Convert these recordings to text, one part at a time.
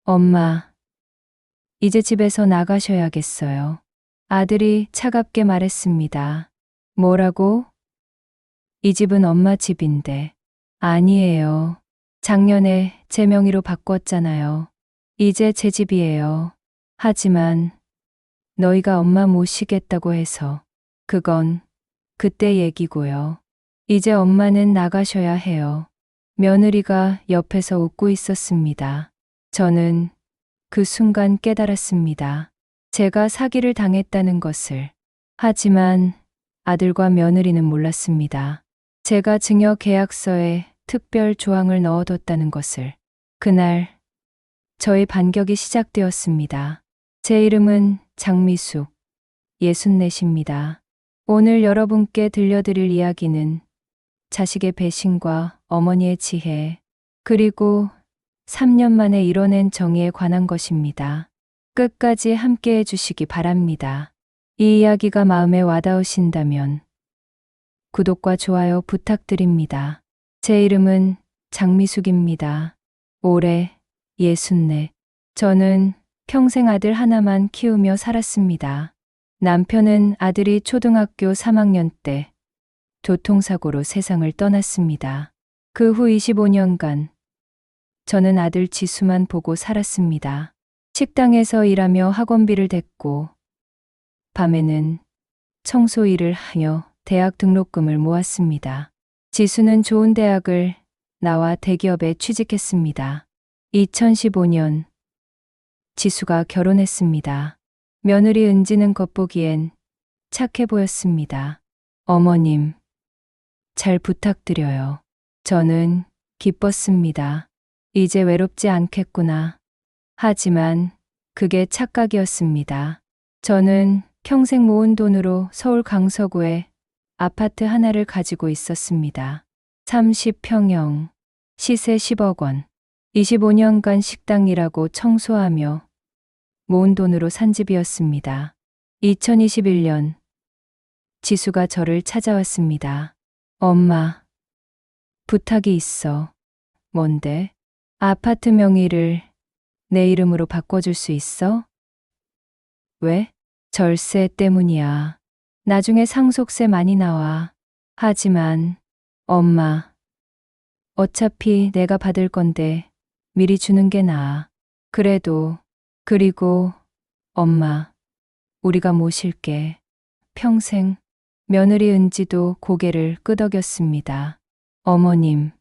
엄마, 이제 집에서 나가셔야겠어요. 아들이 차갑게 말했습니다. 뭐라고? 이 집은 엄마 집인데. 아니에요. 작년에 제 명의로 바꿨잖아요. 이제 제 집이에요. 하지만 너희가 엄마 모시겠다고 해서 그건 그때 얘기고요. 이제 엄마는 나가셔야 해요. 며느리가 옆에서 웃고 있었습니다. 저는 그 순간 깨달았습니다. 제가 사기를 당했다는 것을. 하지만 아들과 며느리는 몰랐습니다. 제가 증여 계약서에 특별 조항을 넣어뒀다는 것을. 그날 저의 반격이 시작되었습니다. 제 이름은 장미숙, 64입니다. 오늘 여러분께 들려드릴 이야기는 자식의 배신과 어머니의 지혜, 그리고 3년 만에 이뤄낸 정의에 관한 것입니다. 끝까지 함께 해주시기 바랍니다. 이 이야기가 마음에 와닿으신다면 구독과 좋아요 부탁드립니다. 제 이름은 장미숙입니다. 올해 64. 저는 평생 아들 하나만 키우며 살았습니다. 남편은 아들이 초등학교 3학년 때 교통사고로 세상을 떠났습니다. 그 후 25년간 저는 아들 지수만 보고 살았습니다. 식당에서 일하며 학원비를 댔고 밤에는 청소 일을 하며 대학 등록금을 모았습니다. 지수는 좋은 대학을 나와 대기업에 취직했습니다. 2015년 지수가 결혼했습니다. 며느리 은지는 겉보기엔 착해 보였습니다. 어머님, 잘 부탁드려요. 저는 기뻤습니다. 이제 외롭지 않겠구나. 하지만 그게 착각이었습니다. 저는 평생 모은 돈으로 서울 강서구에 아파트 하나를 가지고 있었습니다. 30평형, 시세 10억 원. 25년간 식당 일하고 청소하며 모은 돈으로 산 집이었습니다. 2021년 지수가 저를 찾아왔습니다. 엄마, 부탁이 있어. 뭔데? 아파트 명의를 내 이름으로 바꿔줄 수 있어? 왜? 절세 때문이야. 나중에 상속세 많이 나와. 하지만 엄마, 어차피 내가 받을 건데 미리 주는 게 나아. 그리고 엄마, 우리가 모실게. 평생. 며느리 은지도 고개를 끄덕였습니다. 어머님,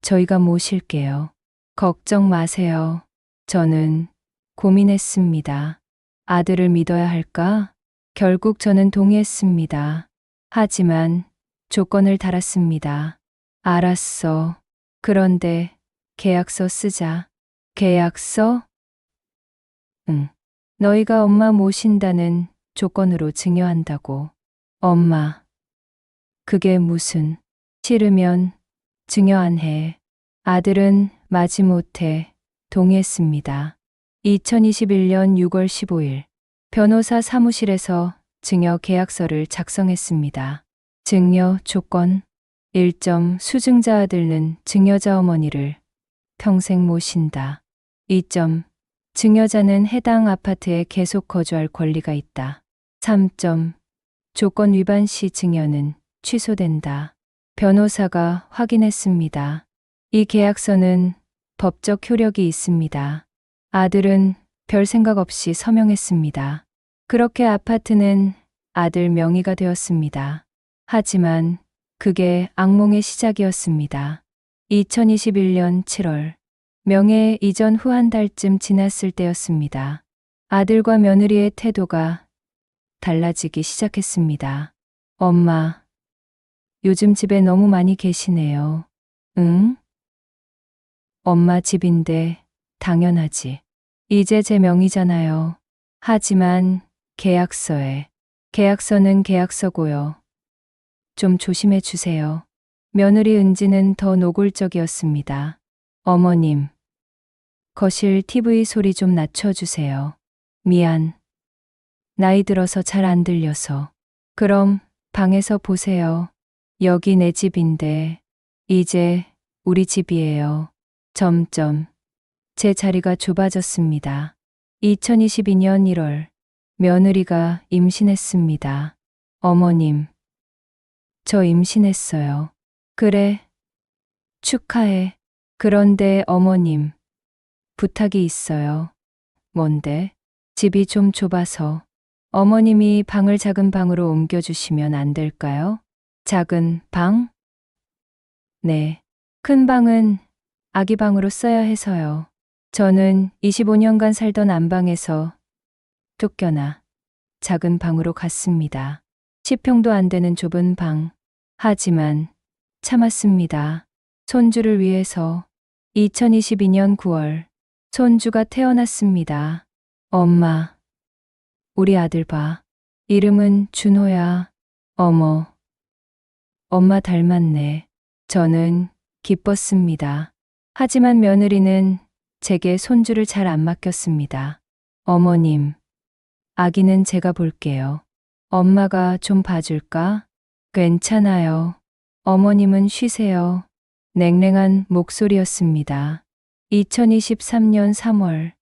저희가 모실게요. 걱정 마세요. 저는 고민했습니다. 아들을 믿어야 할까? 결국 저는 동의했습니다. 하지만 조건을 달았습니다. 알았어. 그런데 계약서 쓰자. 계약서? 응. 너희가 엄마 모신다는 조건으로 증여한다고. 엄마, 그게 무슨. 싫으면 증여 안 해. 아들은 마지못해 동의했습니다. 2021년 6월 15일 변호사 사무실에서 증여 계약서를 작성했습니다. 증여 조건 1점 수증자 아들은 증여자 어머니를 평생 모신다. 2점 증여자는 해당 아파트에 계속 거주할 권리가 있다. 3점 조건 위반 시 증여는 취소된다. 변호사가 확인했습니다. 이 계약서는 법적 효력이 있습니다. 아들은 별 생각 없이 서명했습니다. 그렇게 아파트는 아들 명의가 되었습니다. 하지만 그게 악몽의 시작이었습니다. 2021년 7월 명예 이전 후 한 달쯤 지났을 때였습니다. 아들과 며느리의 태도가 달라지기 시작했습니다. 엄마, 요즘 집에 너무 많이 계시네요. 응? 엄마 집인데 당연하지. 이제 제 명의잖아요. 하지만 계약서는 계약서고요. 좀 조심해 주세요. 며느리 은지는 더 노골적이었습니다. 어머님, 거실 TV 소리 좀 낮춰주세요. 미안. 나이 들어서 잘 안 들려서. 그럼 방에서 보세요. 여기 내 집인데 이제 우리 집이에요. 제 자리가 좁아졌습니다. 2022년 1월, 며느리가 임신했습니다. 어머님, 저 임신했어요. 그래, 축하해. 그런데 어머님, 부탁이 있어요. 뭔데? 집이 좀 좁아서 어머님이 방을 작은 방으로 옮겨주시면 안 될까요? 작은 방? 네. 큰 방은 아기 방으로 써야 해서요. 저는 25년간 살던 안방에서 쫓겨나 작은 방으로 갔습니다. 10평도 안 되는 좁은 방. 하지만 참았습니다. 손주를 위해서 2022년 9월 손주가 태어났습니다. 엄마, 우리 아들 봐. 이름은 준호야. 어머, 엄마 닮았네. 저는 기뻤습니다. 하지만 며느리는 제게 손주를 잘 안 맡겼습니다. 어머님, 아기는 제가 볼게요. 엄마가 좀 봐줄까? 괜찮아요. 어머님은 쉬세요. 냉랭한 목소리였습니다. 2023년 3월,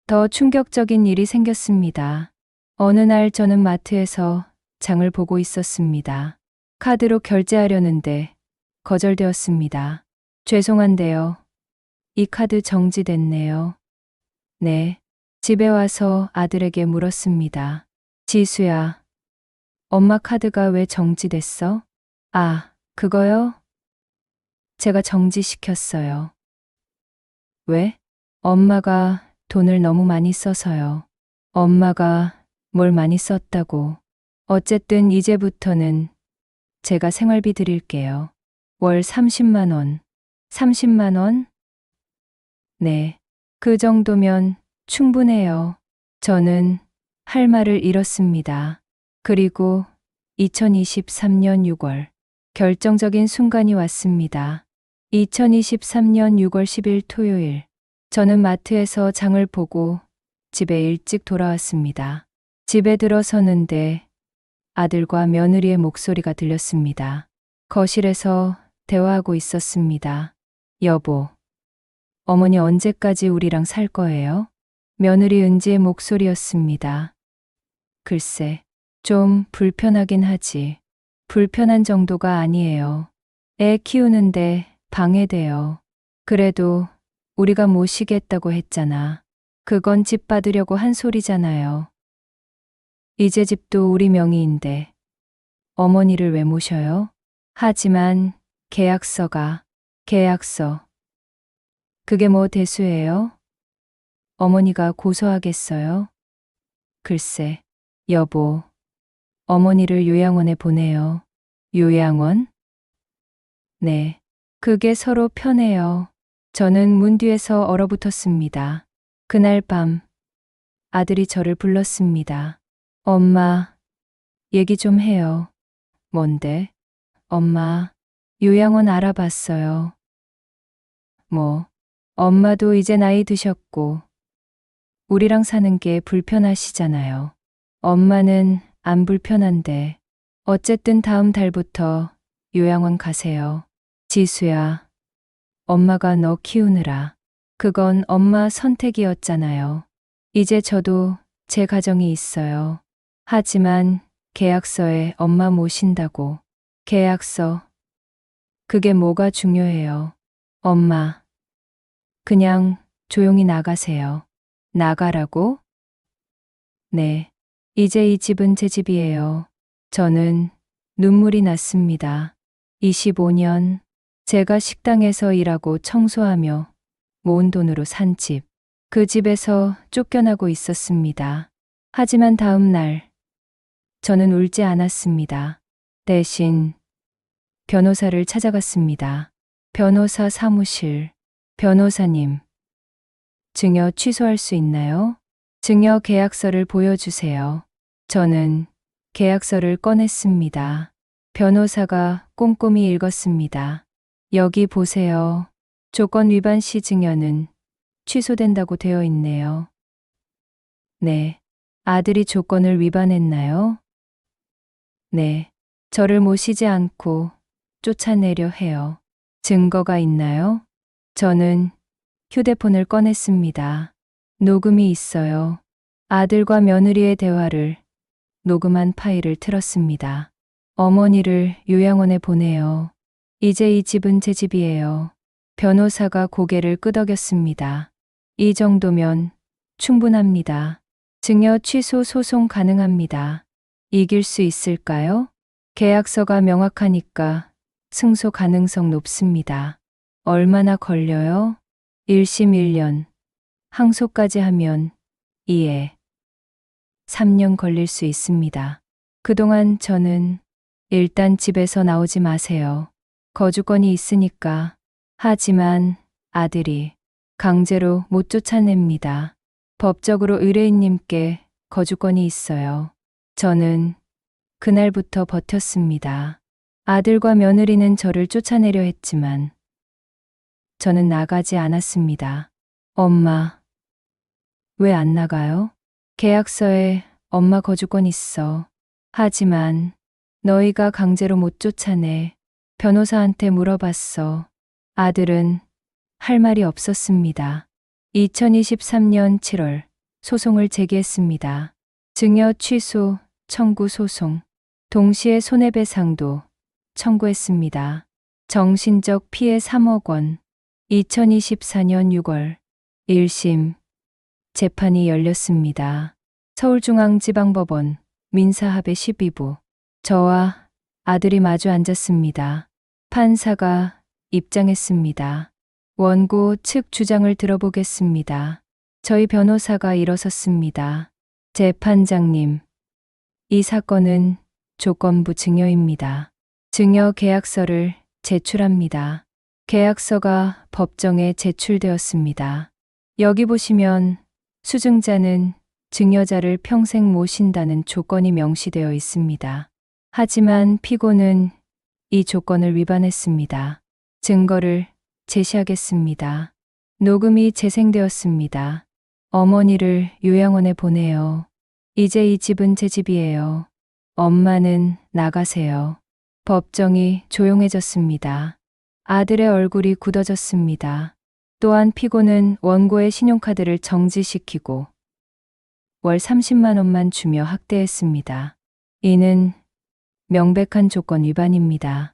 더 충격적인 일이 생겼습니다. 어느 날 저는 마트에서 장을 보고 있었습니다. 카드로 결제하려는데 거절되었습니다. 죄송한데요. 이 카드 정지됐네요. 네. 집에 와서 아들에게 물었습니다. 지수야, 엄마 카드가 왜 정지됐어? 아, 그거요? 제가 정지시켰어요. 왜? 엄마가 돈을 너무 많이 써서요. 엄마가 뭘 많이 썼다고. 어쨌든 이제부터는 제가 생활비 드릴게요. 월 30만 원. 30만 원? 네. 그 정도면 충분해요. 저는 할 말을 잃었습니다. 그리고 2023년 6월 결정적인 순간이 왔습니다. 2023년 6월 10일 토요일, 저는 마트에서 장을 보고 집에 일찍 돌아왔습니다. 집에 들어서는데 아들과 며느리의 목소리가 들렸습니다. 거실에서 대화하고 있었습니다. 여보, 어머니 언제까지 우리랑 살 거예요? 며느리 은지의 목소리였습니다. 글쎄, 좀 불편하긴 하지. 불편한 정도가 아니에요. 애 키우는데 방해돼요. 그래도 우리가 모시겠다고 했잖아. 그건 집 받으려고 한 소리잖아요. 이제 집도 우리 명의인데 어머니를 왜 모셔요? 하지만 계약서. 그게 뭐 대수예요? 어머니가 고소하겠어요? 글쎄, 여보, 어머니를 요양원에 보내요. 요양원? 네, 그게 서로 편해요. 저는 문 뒤에서 얼어붙었습니다. 그날 밤, 아들이 저를 불렀습니다. 엄마, 얘기 좀 해요. 뭔데? 엄마, 요양원 알아봤어요. 뭐, 엄마도 이제 나이 드셨고, 우리랑 사는 게 불편하시잖아요. 엄마는 안 불편한데, 어쨌든 다음 달부터 요양원 가세요. 지수야, 엄마가 너 키우느라. 그건 엄마 선택이었잖아요. 이제 저도 제 가정이 있어요. 하지만 계약서에 엄마 모신다고. 계약서. 그게 뭐가 중요해요. 엄마, 그냥 조용히 나가세요. 나가라고? 네. 이제 이 집은 제 집이에요. 저는 눈물이 났습니다. 25년, 제가 식당에서 일하고 청소하며 모은 돈으로 산 집. 그 집에서 쫓겨나고 있었습니다. 하지만 다음 날, 저는 울지 않았습니다. 대신 변호사를 찾아갔습니다. 변호사 사무실. 변호사님, 증여 취소할 수 있나요? 증여 계약서를 보여주세요. 저는 계약서를 꺼냈습니다. 변호사가 꼼꼼히 읽었습니다. 여기 보세요. 조건 위반 시 증여는 취소된다고 되어 있네요. 네. 아들이 조건을 위반했나요? 네. 저를 모시지 않고 쫓아내려 해요. 증거가 있나요? 저는 휴대폰을 꺼냈습니다. 녹음이 있어요. 아들과 며느리의 대화를 녹음한 파일을 틀었습니다. 어머니를 요양원에 보내요. 이제 이 집은 제 집이에요. 변호사가 고개를 끄덕였습니다. 이 정도면 충분합니다. 증여 취소 소송 가능합니다. 이길 수 있을까요? 계약서가 명확하니까 승소 가능성 높습니다. 얼마나 걸려요? 1심 1년, 항소까지 하면 2에 3년 걸릴 수 있습니다. 그동안 저는 일단 집에서 나오지 마세요. 거주권이 있으니까. 하지만 아들이 강제로 못 쫓아냅니다. 법적으로 의뢰인님께 거주권이 있어요. 저는 그날부터 버텼습니다. 아들과 며느리는 저를 쫓아내려 했지만 저는 나가지 않았습니다. 엄마, 왜 안 나가요? 계약서에 엄마 거주권 있어. 하지만 너희가 강제로 못 쫓아내. 변호사한테 물어봤어. 아들은 할 말이 없었습니다. 2023년 7월 소송을 제기했습니다. 증여 취소 청구 소송. 동시에 손해배상도 청구했습니다. 정신적 피해 3억 원. 2024년 6월 1심 재판이 열렸습니다. 서울중앙지방법원 민사합의 12부. 저와 아들이 마주 앉았습니다. 판사가 입장했습니다. 원고 측 주장을 들어보겠습니다. 저희 변호사가 일어섰습니다. 재판장님, 이 사건은 조건부 증여입니다. 증여 계약서를 제출합니다. 계약서가 법정에 제출되었습니다. 여기 보시면 수증자는 증여자를 평생 모신다는 조건이 명시되어 있습니다. 하지만 피고는 이 조건을 위반했습니다. 증거를 제시하겠습니다. 녹음이 재생되었습니다. 어머니를 요양원에 보내요. 이제 이 집은 제 집이에요. 엄마는 나가세요. 법정이 조용해졌습니다. 아들의 얼굴이 굳어졌습니다. 또한 피고는 원고의 신용카드를 정지시키고 월 30만 원만 주며 학대했습니다. 이는 명백한 조건 위반입니다.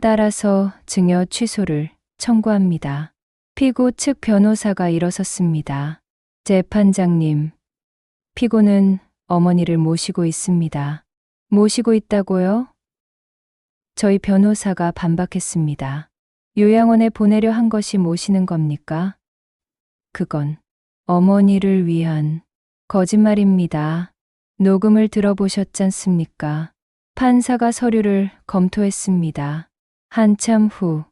따라서 증여 취소를 청구합니다. 피고 측 변호사가 일어섰습니다. 재판장님, 피고는 어머니를 모시고 있습니다. 모시고 있다고요? 저희 변호사가 반박했습니다. 요양원에 보내려 한 것이 모시는 겁니까? 그건 어머니를 위한 거짓말입니다. 녹음을 들어보셨잖습니까? 판사가 서류를 검토했습니다. 한참 후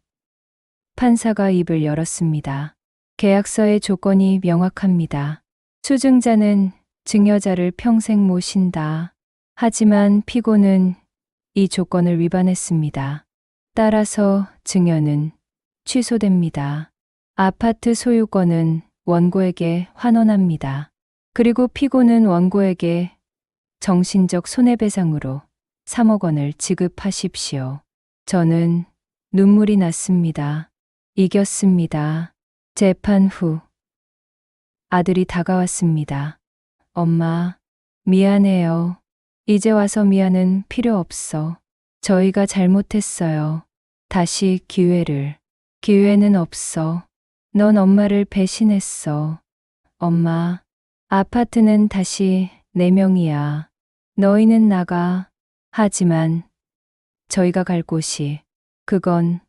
판사가 입을 열었습니다. 계약서의 조건이 명확합니다. 수증자는 증여자를 평생 모신다. 하지만 피고는 이 조건을 위반했습니다. 따라서 증여는 취소됩니다. 아파트 소유권은 원고에게 환원합니다. 그리고 피고는 원고에게 정신적 손해배상으로 3억 원을 지급하십시오. 저는 눈물이 났습니다. 이겼습니다. 재판 후 아들이 다가왔습니다. 엄마, 미안해요. 이제 와서 미안은 필요 없어. 저희가 잘못했어요. 다시 기회는 없어. 넌 엄마를 배신했어. 엄마, 아파트는 다시 내 명이야. 너희는 나가. 하지만 저희가 갈 곳이 그건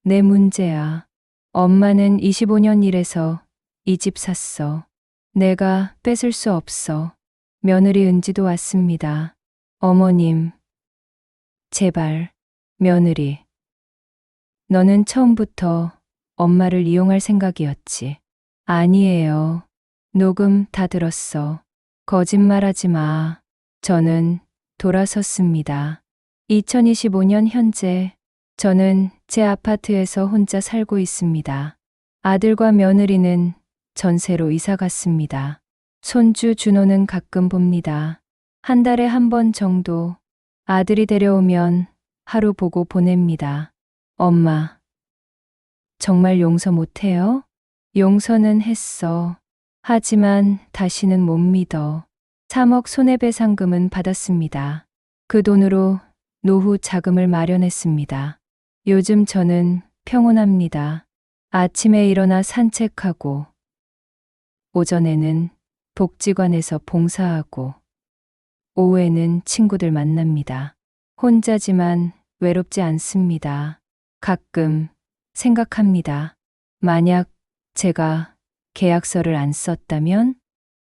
내 문제야. 엄마는 25년 일해서 이 집 샀어. 내가 뺏을 수 없어. 며느리 은지도 왔습니다. 어머님, 제발, 며느리. 너는 처음부터 엄마를 이용할 생각이었지. 아니에요. 녹음 다 들었어. 거짓말하지 마. 저는 돌아섰습니다. 2025년 현재 저는 제 아파트에서 혼자 살고 있습니다. 아들과 며느리는 전세로 이사 갔습니다. 손주 준호는 가끔 봅니다. 한 달에 한 번 정도. 아들이 데려오면 하루 보고 보냅니다. 엄마, 정말 용서 못해요? 용서는 했어. 하지만 다시는 못 믿어. 3억 손해배상금은 받았습니다. 그 돈으로 노후 자금을 마련했습니다. 요즘 저는 평온합니다. 아침에 일어나 산책하고, 오전에는 복지관에서 봉사하고, 오후에는 친구들 만납니다. 혼자지만 외롭지 않습니다. 가끔 생각합니다. 만약 제가 계약서를 안 썼다면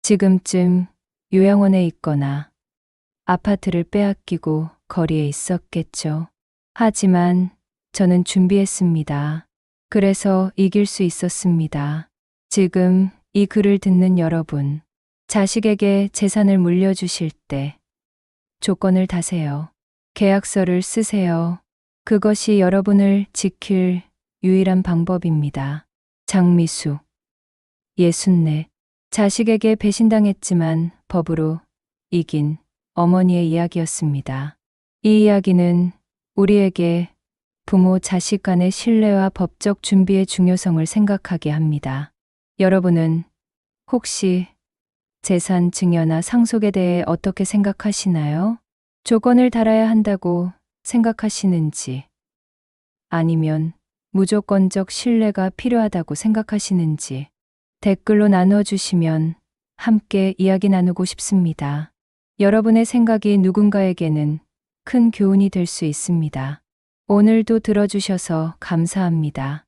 지금쯤 요양원에 있거나 아파트를 빼앗기고 거리에 있었겠죠. 하지만 저는 준비했습니다. 그래서 이길 수 있었습니다. 지금 이 글을 듣는 여러분, 자식에게 재산을 물려주실 때 조건을 다세요. 계약서를 쓰세요. 그것이 여러분을 지킬 유일한 방법입니다. 장미수, 64. 자식에게 배신당했지만 법으로 이긴 어머니의 이야기였습니다. 이 이야기는 우리에게 부모 자식 간의 신뢰와 법적 준비의 중요성을 생각하게 합니다. 여러분은 혹시 재산 증여나 상속에 대해 어떻게 생각하시나요? 조건을 달아야 한다고 생각하시는지, 아니면 무조건적 신뢰가 필요하다고 생각하시는지 댓글로 나눠주시면 함께 이야기 나누고 싶습니다. 여러분의 생각이 누군가에게는 큰 교훈이 될 수 있습니다. 오늘도 들어주셔서 감사합니다.